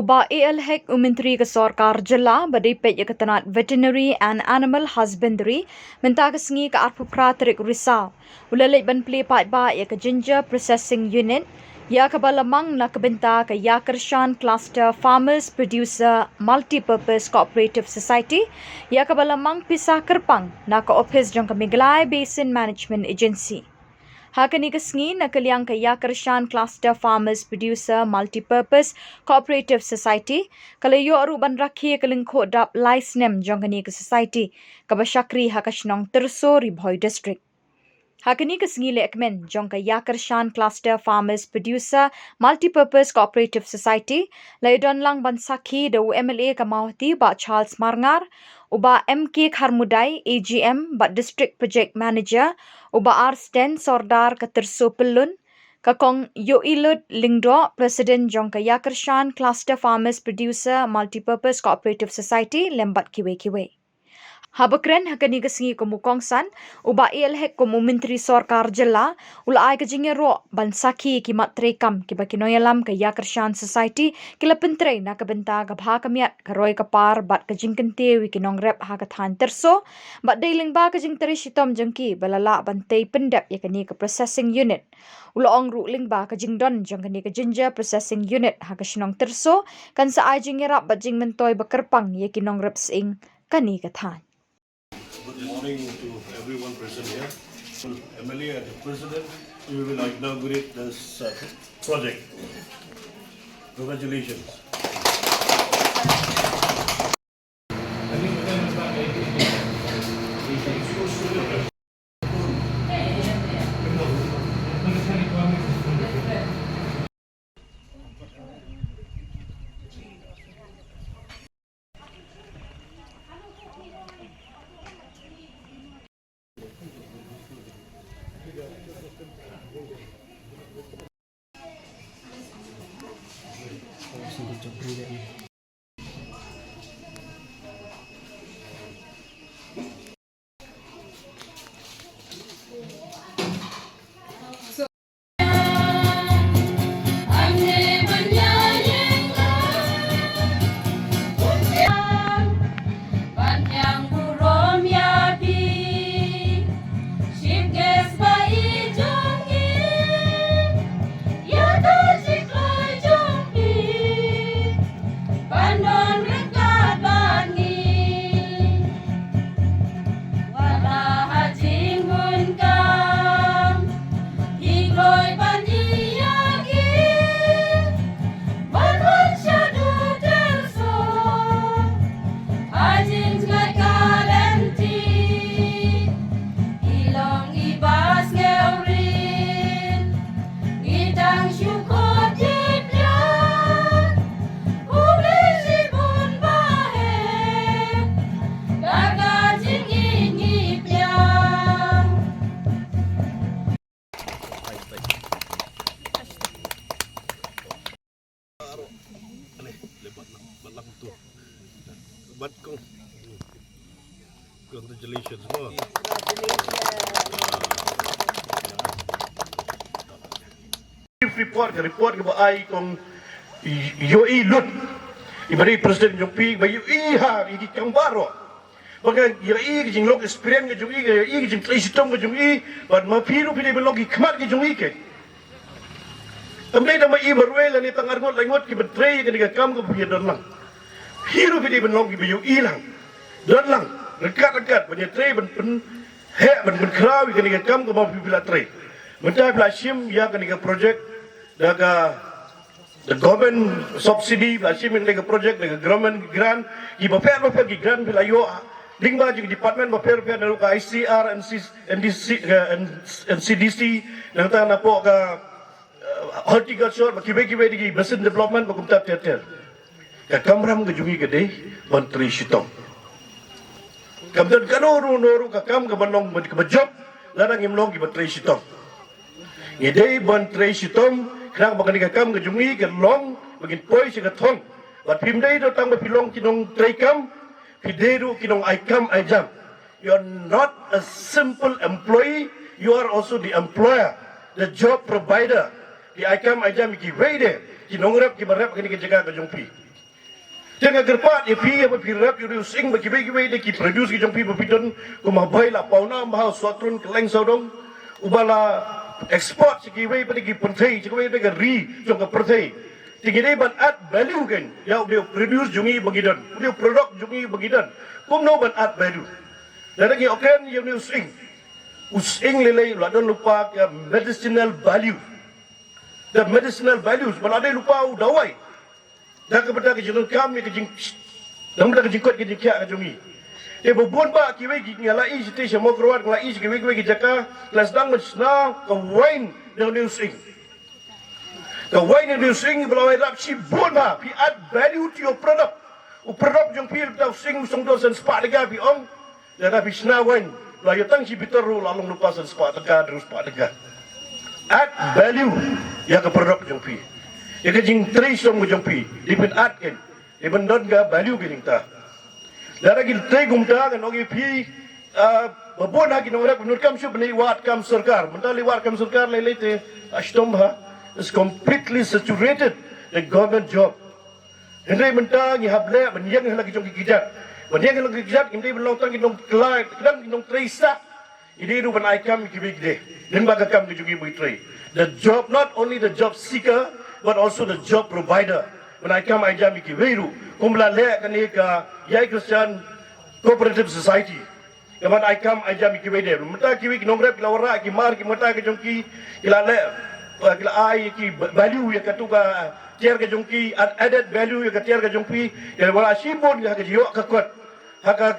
Bah A.L HekMyntri ke sorkar Jylla badai peit tnad Veterinary and Animal Husbandry mynta ke sngi ke arpupra tarik Risaw. Ulalai ban Plie paidbah ke ginger processing unit ya kaba mang na ke bynta ke Ïakyrshan cluster farmers producer multipurpose cooperative society ya kaba mang pisa kyrpang na ke ophis jong ke Meghalaya Basin Management Agency. Hakani kesngi na kaliang ke Ïakyrshan Cluster Farmers Producer Multipurpose Cooperative Society kalayo aruban rakhi kalingkho dap licenem jongani ke society kabashakri hakashnong Tyrso Ri Bhoi District. Hakani kesngi le ekmen jong ke Ïakyrshan Cluster Farmers Producer Multipurpose Cooperative Society laidon lang bansakhi de MLA ke Mawhati Bah Charles Marngar Bah M.K Kharmudai AGM Bah District Project Manager Bah R10 Sordar ke Tyrso Pyllun ke Kong Iohilut Lyngdoh President jong ke Ïakyrshan Cluster Farmers Producer Multipurpose Cooperative Society lembat kiwe-kiwe. Habakren hakani kesngi kumukongsan Bah A.L HekMyntri sorkar Jylla ulai ke jingero bansaki ki matrekam ki bakinoyalam ke Ïakyrshan society kila pentre na ke benta ke bha kamiat ke roy ke par bat ke jingkente wi ki nongrep ha ke than Tyrso bat dailing ba ke jing teri sitom jengki balala bantai pendap ya kani ke processing unit ulong ru ling ba ke jingdon jeng kani ke ginger processing unit ha ke shnong Tyrso kan sa ai jingerap bat jing mentoy bekerpang ya ki nongrep sing kani ke than. Good morning to everyone present here. MLA and the President, we will inaugurate this project. Congratulations. Congratulations. Report ke ai kong Iohilut ibari President jong pi bayu iha iki kang baro baga yai jing log experience ke jong i jing tristom ke jong i bat ma piru pide belogi kmat ke jong i ke tamdai nama i barwel ni tangar ngot langot ki betrei ke diga kam ke pi don lang piru pide belogi bayu ilang don lang rekat banya trei ben he ben krawi ke diga kam ke ma pi bila trei mentai flashim ya ke diga project daga the government subsidy flashim daga project daga government grant ki baper ki grant bila yo lingba ji department baper daga ICR and CDC nang ta na po ka horticulture makibe-kibe digi basin development makumta ter ka kamram ke jungi gede menteri sitong kamdan kanoru noru ka kam ka banong ke job larang imlong ki menteri sitong ngedei menteri sitong kang bagani ka kam ke jungi ke long bagin poi si ka thong bat pimdei do tang pilong kinong traikam pideru kinong aikam aijam. You are not a simple employee, you are also the employer, the job provider. The aikam aijam ki wede kinongrep kibarep kini kejaga ke jongpi. Jangan gerpat pi apa pi rep yu sing bagi de ki produce ki jongpi bapidon ko mabai la pauna mahal suatrun keleng saudong ubala export ki wei pada ki pentai ki wei de ri jong ke pentai. Tinggi ban add value kan ya dia produce jungi bagidon dia produk jungi bagidon kum no ban add value. Dan lagi oken yu sing using lelai ladon lupa ke medicinal value. The medicinal values balade lupa dawai. Dah kepada kejengkel kami kejeng, dalam dah kejengkot kejengkiak kejungi. Bobon ba kiwe ngalai siti semua keluar ngalai kiwe jaka kelas dang mesna ke wine yang diusing. Ke wine yang diusing belawai rap si bon ba pi add value to your product. Product jong pi dah using usung dosen spa lega pi ong. Dan pi sna wine. Layu tang si biteru lalu lupa sen spa tega terus spa tega. Add value ya ke produk jong pi. Ya ke jing trace som jong pi. Dipin add kan. Dipin don ga value ke ta. Dara gil trai gumta kan ogi pi babon lagi nongrak menurut kam syu beni wat kam sorkar. Mentali wat kam sorkar lelete ashtomha is completely saturated the government job. Hendai menta ngi hable benyang lagi jong kijat. Benyang lagi kijat indai belong tang kinong Plie kadang kinong trace sa. Ini ru ban aikam ki big day. Den baga kam ki jugi bui trai. The job, not only the job seeker, but also the job provider. When I come, I jam ki weiru. Kumla le kani ka Ïakyrshan Cooperative Society. When I come, I jam ki weide. Mata ki wik nongrep ki lawara ki mar ki mata ki jongki kila le kila ai ki value ya katuka tiar ke jongki added value ya tiar ke jongki ya wala sibon ya ke yo ka kot. Haka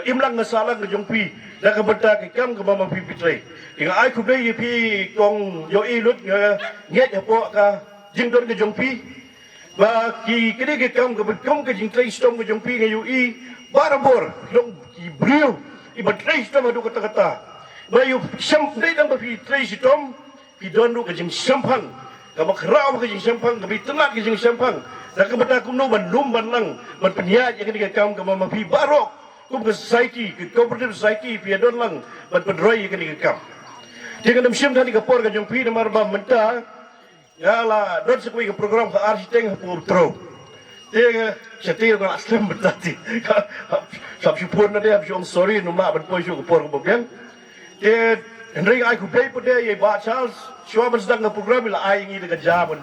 imlang masalah ke jongpi dah ke benda ke kam ke mama pi pitrai dengan ai ku be pi Kong Iohilut nget ya po ka jingdon ke jongpi ba ki kini ke kam ke jingtrai stom ke jongpi nge ui barabor dong ki brio i batrai stom adu kata-kata ba yu sampai dang pi trai stom pi don du ke jing sampang ka bakrau ke jing sampang ke tnad ke jing sampang dah ke benda kum no ban lum ban lang ban peniat yang kini ke kam ke mama pi barok kum ke society ke cooperative society pi don lang ban pedroi yang kini ke kam dengan demsiam tadi ke por ke jong pi namar ba mynta ya la don sekui ke program ke arsitek ke tro dia setir ke aslam bertati sab syupun dia habis sorry numla ban poi ke por ke bobiang dia Henry ai ku be pode ye Bah Charles Marngar sedang ke program la ai ngi de jaban